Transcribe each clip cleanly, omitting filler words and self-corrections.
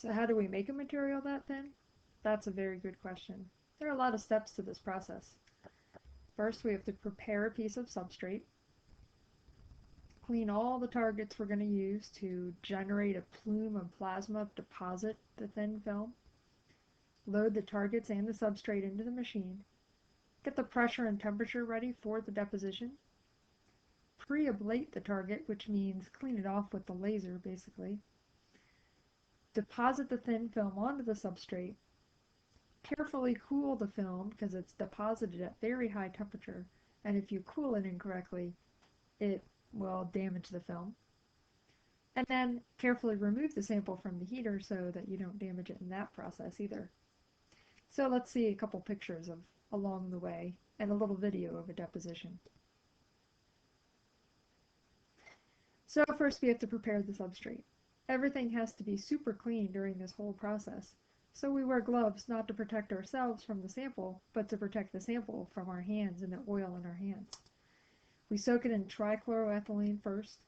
So how do we make a material that thin? That's a very good question. There are a lot of steps to this process. First, we have to prepare a piece of substrate, clean all the targets we're going to use to generate a plume of plasma deposit the thin film, load the targets and the substrate into the machine, get the pressure and temperature ready for the deposition, pre-ablate the target, which means clean it off with the laser basically, deposit the thin film onto the substrate, carefully cool the film because it's deposited at very high temperature, and if you cool it incorrectly, it will damage the film. And then carefully remove the sample from the heater so that you don't damage it in that process either. So let's see a couple pictures of along the way and a little video of a deposition. So first we have to prepare the substrate. Everything has to be super clean during this whole process. So we wear gloves not to protect ourselves from the sample, but to protect the sample from our hands and the oil in our hands. We soak it in trichloroethylene first,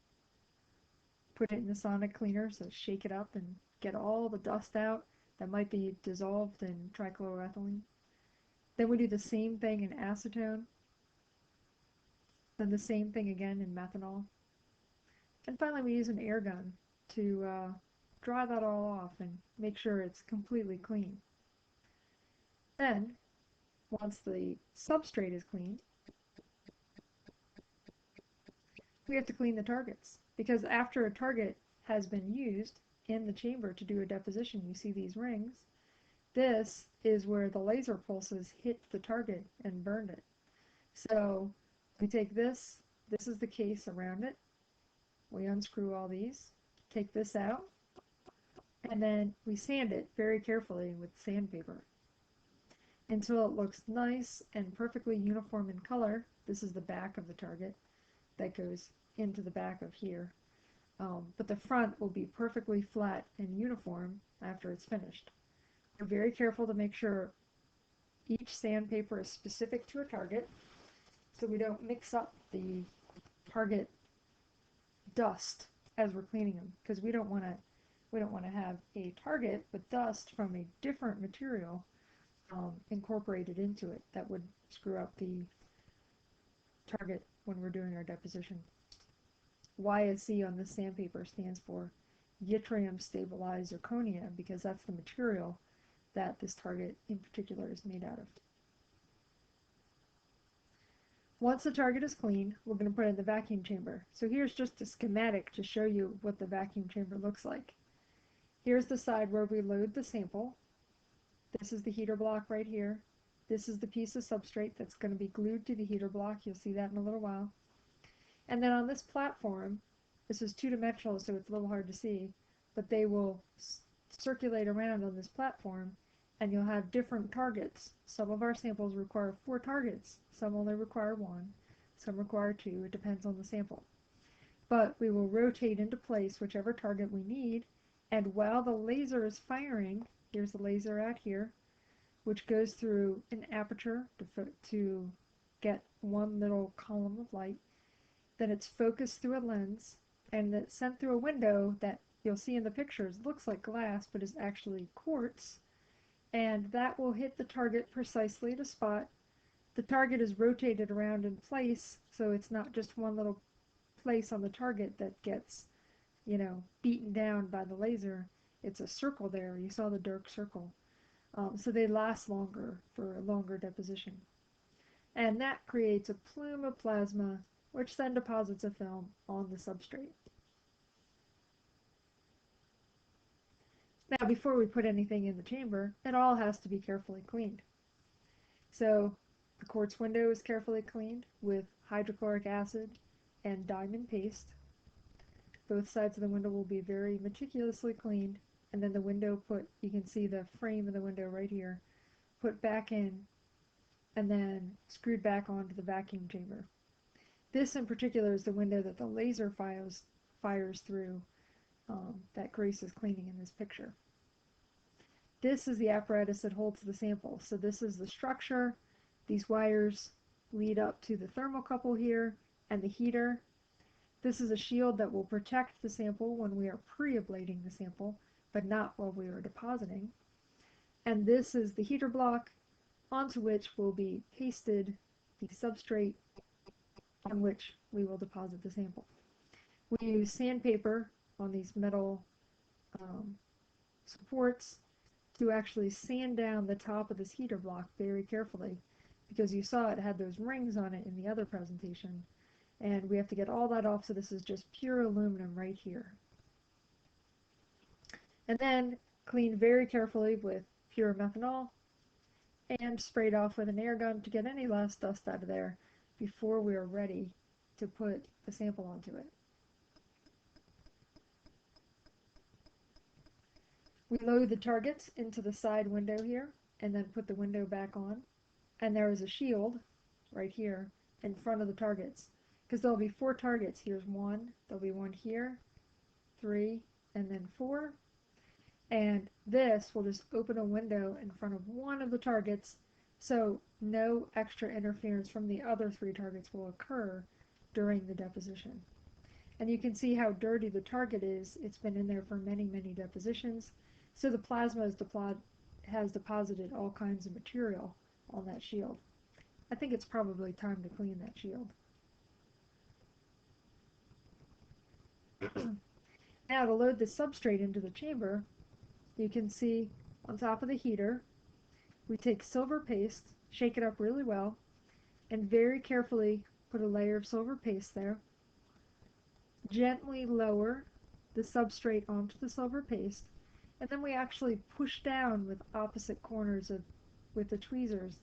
put it in the sonic cleaner, so shake it up and get all the dust out that might be dissolved in trichloroethylene. Then we do the same thing in acetone, then the same thing again in methanol. And finally we use an air gun to dry that all off and make sure it's completely clean. Then, once the substrate is clean, we have to clean the targets, because after a target has been used in the chamber to do a deposition, you see these rings. This is where the laser pulses hit the target and burned it. So we take this is the case around it. We unscrew all these, take this out, and then we sand it very carefully with sandpaper until it looks nice and perfectly uniform in color. This is the back of the target that goes into the back of here. But the front will be perfectly flat and uniform after it's finished. We're very careful to make sure each sandpaper is specific to a target, so we don't mix up the target dust as we're cleaning them, because we don't want to have a target with dust from a different material incorporated into it. That would screw up the target when we're doing our deposition. YSZ on this sandpaper stands for yttrium stabilized zirconia, because that's the material that this target in particular is made out of. Once the target is clean, we're going to put it in the vacuum chamber. So here's just a schematic to show you what the vacuum chamber looks like. Here's the side where we load the sample. This is the heater block right here. This is the piece of substrate that's going to be glued to the heater block. You'll see that in a little while. And then on this platform, this is two-dimensional, so it's a little hard to see, but they will circulate around on this platform, and you'll have different targets. Some of our samples require 4 targets, some only require 1, some require 2, it depends on the sample. But we will rotate into place whichever target we need, and while the laser is firing, here's the laser out here, which goes through an aperture to get one little column of light. Then it's focused through a lens, and it's sent through a window that you'll see in the pictures looks like glass, but is actually quartz, and that will hit the target precisely at a spot. The target is rotated around in place, so it's not just one little place on the target that gets, beaten down by the laser. It's a circle there. You saw the dark circle. So they last longer for a longer deposition. And that creates a plume of plasma, which then deposits a film on the substrate. Now, before we put anything in the chamber, it all has to be carefully cleaned. So the quartz window is carefully cleaned with hydrochloric acid and diamond paste. Both sides of the window will be very meticulously cleaned, and then the window you can see the frame of the window right here, put back in, and then screwed back onto the vacuum chamber. This in particular is the window that the laser fires through that Grace is cleaning in this picture. This is the apparatus that holds the sample. So this is the structure. These wires lead up to the thermocouple here and the heater. This is a shield that will protect the sample when we are pre-ablating the sample, but not while we were depositing. And this is the heater block onto which will be pasted the substrate on which we will deposit the sample. We use sandpaper on these metal supports to actually sand down the top of this heater block very carefully, because you saw it had those rings on it in the other presentation, and we have to get all that off, so this is just pure aluminum right here. And then clean very carefully with pure methanol and sprayed off with an air gun to get any last dust out of there before we are ready to put the sample onto it. We load the targets into the side window here and then put the window back on. And there is a shield right here in front of the targets, because there'll be 4 targets. Here's 1, there'll be 1 here, 3, and then 4. And this will just open a window in front of one of the targets, so no extra interference from the other 3 targets will occur during the deposition. And you can see how dirty the target is. It's been in there for many, many depositions. So the plasma has deposited all kinds of material on that shield. I think it's probably time to clean that shield. Now to load the substrate into the chamber, you can see on top of the heater, we take silver paste, shake it up really well, and very carefully put a layer of silver paste there. Gently lower the substrate onto the silver paste, and then we actually push down with opposite corners with the tweezers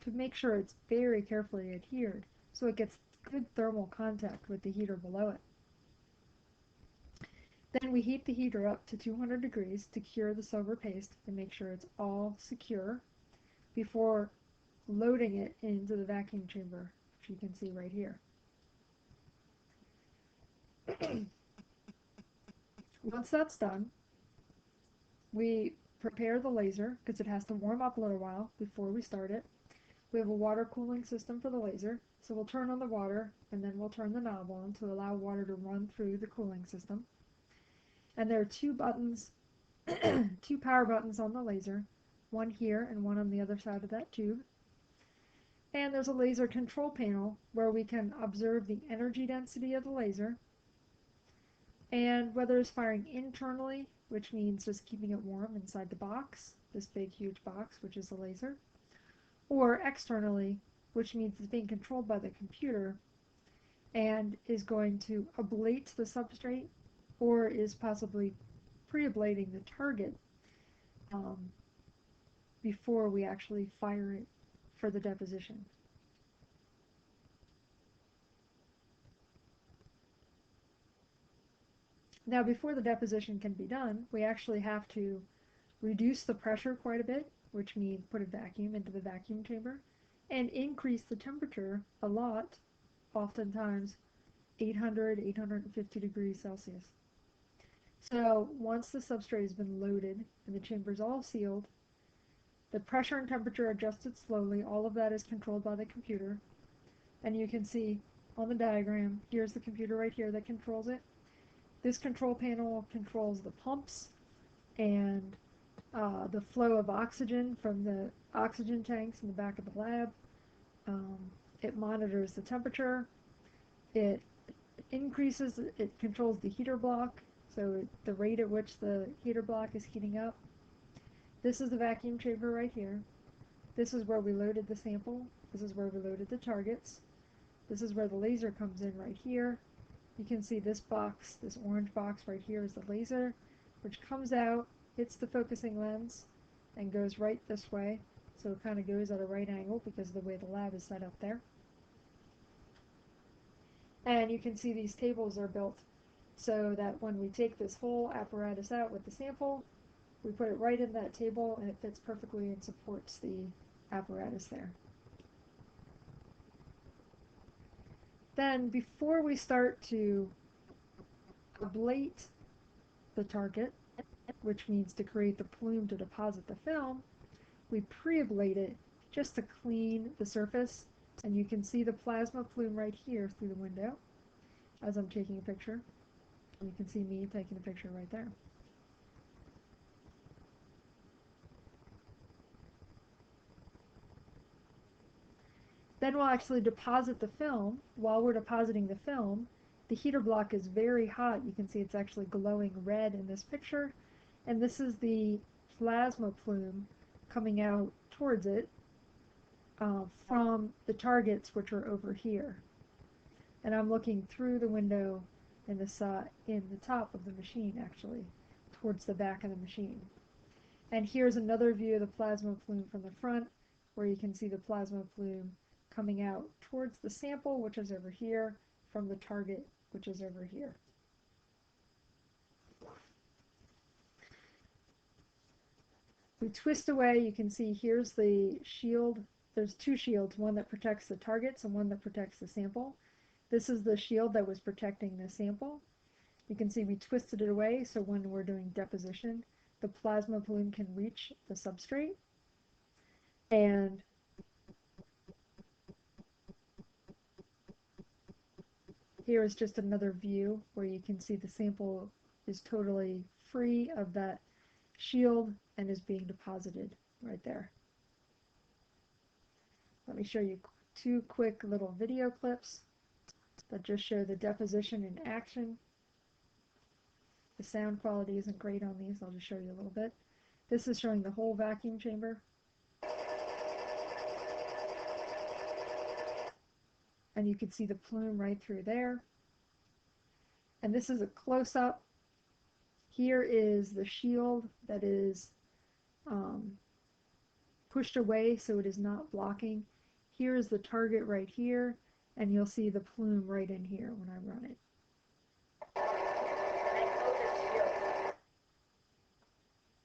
to make sure it's very carefully adhered so it gets good thermal contact with the heater below it. Then we heat the heater up to 200 degrees to cure the silver paste and make sure it's all secure before loading it into the vacuum chamber, which you can see right here. Once that's done, we prepare the laser because it has to warm up a little while before we start it. We have a water cooling system for the laser, so we'll turn on the water and then we'll turn the knob on to allow water to run through the cooling system. And there are 2 buttons, 2 power buttons on the laser, one here and one on the other side of that tube. And there's a laser control panel where we can observe the energy density of the laser and whether it's firing internally, which means just keeping it warm inside the box, this big huge box, which is the laser, or externally, which means it's being controlled by the computer and is going to ablate the substrate or is possibly pre-ablating the target before we actually fire it for the deposition. Now, before the deposition can be done, we actually have to reduce the pressure quite a bit, which means put a vacuum into the vacuum chamber, and increase the temperature a lot, oftentimes 800, 850 degrees Celsius. So once the substrate has been loaded and the chamber is all sealed, the pressure and temperature are adjusted slowly. All of that is controlled by the computer. And you can see on the diagram, here's the computer right here that controls it. This control panel controls the pumps and the flow of oxygen from the oxygen tanks in the back of the lab. It monitors the temperature. It controls the heater block, so the rate at which the heater block is heating up. This is the vacuum chamber right here. This is where we loaded the sample. This is where we loaded the targets. This is where the laser comes in right here. You can see this box, this orange box right here is the laser, which comes out, hits the focusing lens, and goes right this way. So it kind of goes at a right angle because of the way the lab is set up there. And you can see these tables are built so that when we take this whole apparatus out with the sample, we put it right in that table and it fits perfectly and supports the apparatus there. Then before we start to ablate the target, which means to create the plume to deposit the film, we pre-ablate it just to clean the surface. And you can see the plasma plume right here through the window as I'm taking a picture. And you can see me taking a picture right there. Then we'll actually deposit the film. While we're depositing the film, the heater block is very hot. You can see it's actually glowing red in this picture. And this is the plasma plume coming out towards it from the targets, which are over here. And I'm looking through the window in the top of the machine, actually, towards the back of the machine. And here's another view of the plasma plume from the front, where you can see the plasma plume coming out towards the sample, which is over here, from the target, which is over here. We twist away, you can see here's the shield. There's two shields, one that protects the targets and one that protects the sample. This is the shield that was protecting the sample. You can see we twisted it away, so when we're doing deposition, the plasma plume can reach the substrate. And here is just another view where you can see the sample is totally free of that shield and is being deposited right there. Let me show you two quick little video clips that just show the deposition in action. The sound quality isn't great on these, I'll just show you a little bit. This is showing the whole vacuum chamber. And you can see the plume right through there. And this is a close-up. Here is the shield that is pushed away so it is not blocking. Here is the target right here, and you'll see the plume right in here when I run it.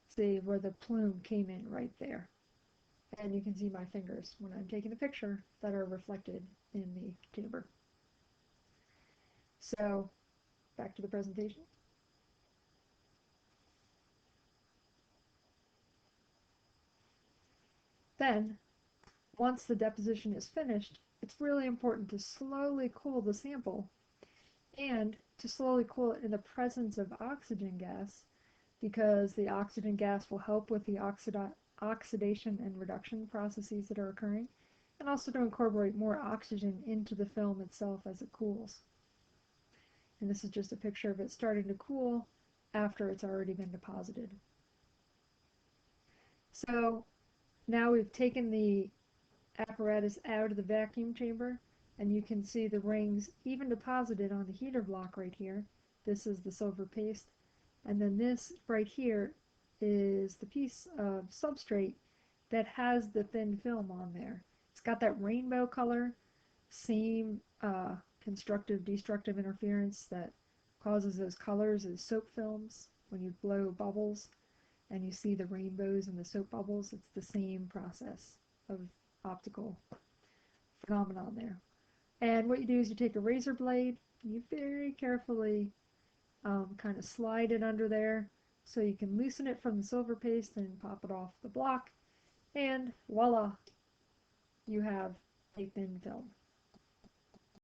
See where the plume came in right there. And you can see my fingers when I'm taking a picture that are reflected in the chamber. So, back to the presentation. Then, once the deposition is finished, it's really important to slowly cool the sample and to slowly cool it in the presence of oxygen gas, because the oxygen gas will help with the oxidation and reduction processes that are occurring, and also to incorporate more oxygen into the film itself as it cools. And this is just a picture of it starting to cool after it's already been deposited. So now we've taken the apparatus out of the vacuum chamber, and you can see the rings even deposited on the heater block right here. This is the silver paste, and then this right here is the piece of substrate that has the thin film on there. It's got that rainbow color, same constructive destructive interference that causes those colors as soap films. When you blow bubbles and you see the rainbows and the soap bubbles, it's the same process of optical phenomenon there. And what you do is you take a razor blade, you very carefully kind of slide it under there so you can loosen it from the silver paste and pop it off the block, and voila, you have a thin film.